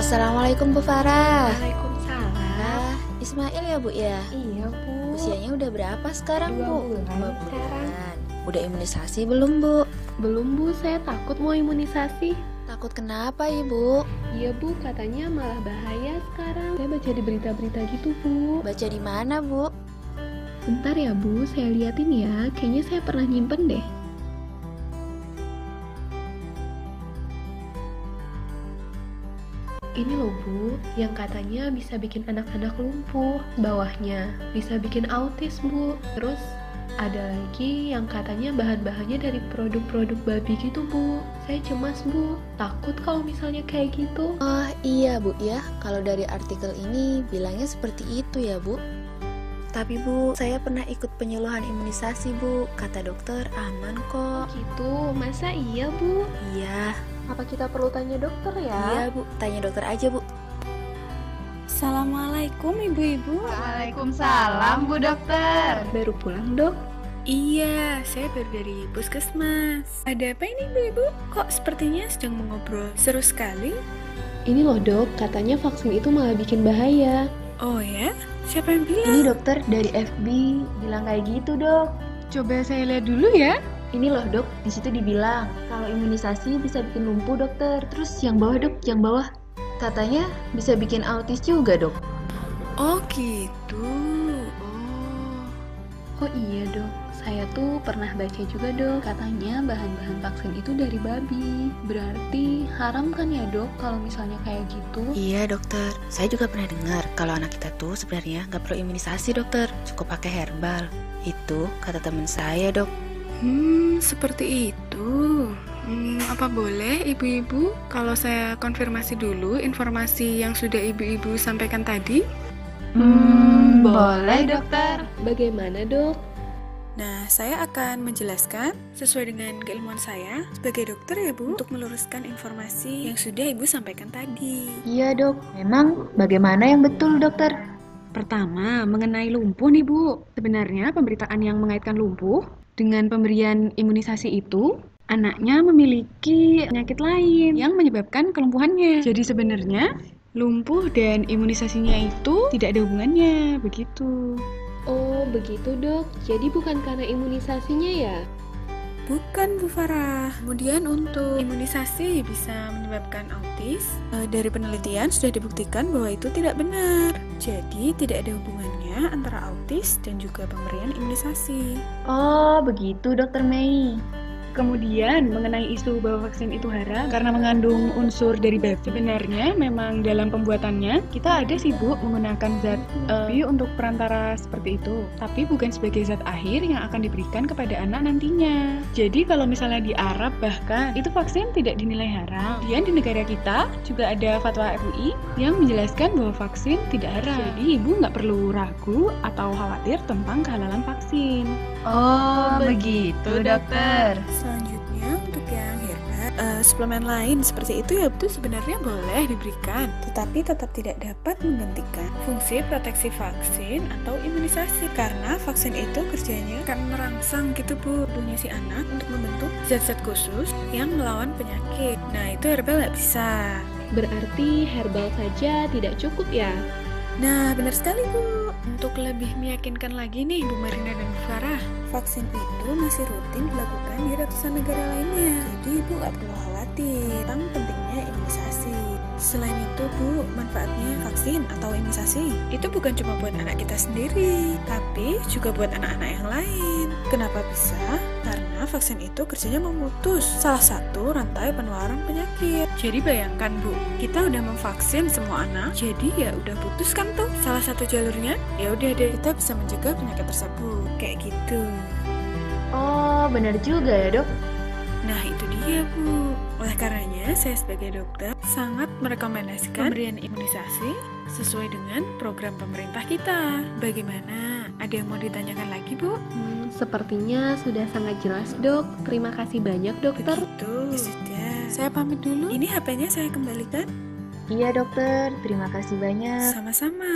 Assalamualaikum Bu Farah. Waalaikumsalam. Ismail ya Bu ya? Iya Bu. Usianya udah berapa sekarang 2 Bu? bulan 2 sekarang. bulan. Udah imunisasi belum Bu? Belum Bu, saya takut mau imunisasi. Takut kenapa Ibu? Iya Bu, katanya malah bahaya sekarang. Saya baca di berita-berita gitu Bu. Baca di mana Bu? Bentar ya Bu, saya liatin ya. Kayaknya saya pernah nyimpen deh. Ini loh Bu, yang katanya bisa bikin anak-anak lumpuh, bawahnya bisa bikin autis Bu. Terus ada lagi yang katanya bahan-bahannya dari produk-produk babi gitu Bu. Saya cemas Bu, takut kalau misalnya kayak gitu. Oh iya Bu ya, kalau dari artikel ini bilangnya seperti itu ya Bu. Tapi Bu, saya pernah ikut penyuluhan imunisasi Bu. Kata dokter aman kok. Gitu, masa iya Bu? Iya, Apa kita perlu tanya dokter ya? iya Bu, tanya dokter aja Bu. Assalamualaikum ibu-ibu. Waalaikumsalam Bu Dokter. Baru pulang dok? Iya, saya baru dari puskesmas. Ada apa ini ibu-ibu? Kok sepertinya sedang mengobrol seru sekali? Ini loh dok, katanya vaksin itu malah bikin bahaya. Oh ya? Siapa yang bilang? Ini dokter dari FB bilang kayak gitu dok. Coba saya lihat dulu ya. Ini loh dok, di situ dibilang kalau imunisasi bisa bikin lumpuh dokter. Terus yang bawah dok, yang bawah katanya bisa bikin autis juga dok. Oh gitu. Oh iya dok, saya tuh pernah baca juga dok, katanya bahan-bahan vaksin itu dari babi. Berarti haram kan ya dok kalau misalnya kayak gitu? Iya dokter, saya juga pernah dengar kalau anak kita tuh sebenarnya nggak perlu imunisasi dokter, cukup pakai herbal. Itu kata teman saya dok. Seperti itu. Apa boleh ibu-ibu kalau saya konfirmasi dulu informasi yang sudah ibu-ibu sampaikan tadi? Boleh Dokter. Bagaimana dok? Nah, saya akan menjelaskan sesuai dengan keilmuan saya sebagai dokter ya Bu, untuk meluruskan informasi yang sudah Ibu sampaikan tadi. Iya dok, memang bagaimana yang betul dokter? Pertama, mengenai lumpuh nih Bu. Sebenarnya pemberitaan yang mengaitkan lumpuh dengan pemberian imunisasi itu, anaknya memiliki penyakit lain yang menyebabkan kelumpuhannya. Jadi sebenarnya lumpuh dan imunisasinya itu tidak ada hubungannya, begitu. Oh begitu dok, jadi bukan karena imunisasinya ya? Bukan Bu Farah. Kemudian untuk imunisasi bisa menyebabkan autis, dari penelitian sudah dibuktikan bahwa itu tidak benar. Jadi tidak ada hubungannya antara autis dan juga pemberian imunisasi. Oh begitu dokter Mei. Kemudian mengenai isu bahwa vaksin itu haram karena mengandung unsur dari babi. Sebenarnya memang dalam pembuatannya kita ada sih Bu menggunakan zat babi untuk perantara seperti itu. Tapi bukan sebagai zat akhir yang akan diberikan kepada anak nantinya. Jadi kalau misalnya di Arab bahkan itu vaksin tidak dinilai haram. Dan di negara kita juga ada fatwa MUI yang menjelaskan bahwa vaksin tidak haram. Jadi ibu nggak perlu ragu atau khawatir tentang kehalalan vaksin. Oh begitu Dokter. Selanjutnya untuk yang herbal, suplemen lain seperti itu ya itu sebenarnya boleh diberikan, tetapi tetap tidak dapat menggantikan fungsi proteksi vaksin atau imunisasi karena vaksin itu kerjanya akan merangsang gitu Bu tubuhnya si anak untuk membentuk zat-zat khusus yang melawan penyakit. Nah itu herbal nggak bisa. Berarti herbal saja tidak cukup ya? Nah benar sekali Bu. Untuk lebih meyakinkan lagi nih Bu Marina dan Bu Farah, vaksin itu masih rutin dilakukan di ratusan negara lainnya. Jadi Ibu nggak perlu khawatir tentang pentingnya imunisasi. Selain itu Bu, manfaatnya vaksin atau imunisasi itu bukan cuma buat anak kita sendiri, tapi juga buat anak-anak yang lain. Kenapa bisa? Karena vaksin itu kerjanya memutus salah satu rantai penularan penyakit. Jadi bayangkan Bu, kita udah memvaksin semua anak, jadi ya udah putus kan tuh salah satu jalurnya. Ya udah deh, kita bisa mencegah penyakit tersebut. Kayak gitu. Oh benar juga ya dok. Nah itu dia Bu. Oleh karenanya saya sebagai dokter sangat merekomendasikan pemberian imunisasi sesuai dengan program pemerintah kita. Bagaimana? Ada yang mau ditanyakan lagi Bu? Sepertinya sudah sangat jelas dok. Terima kasih banyak dokter. Begitu. Ya sudah. Saya pamit dulu. Ini HP-nya saya kembalikan. Iya dokter, terima kasih banyak. Sama-sama.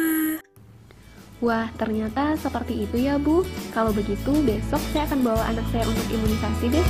Wah, ternyata seperti itu ya Bu. Kalau begitu, besok saya akan bawa anak saya untuk imunisasi deh.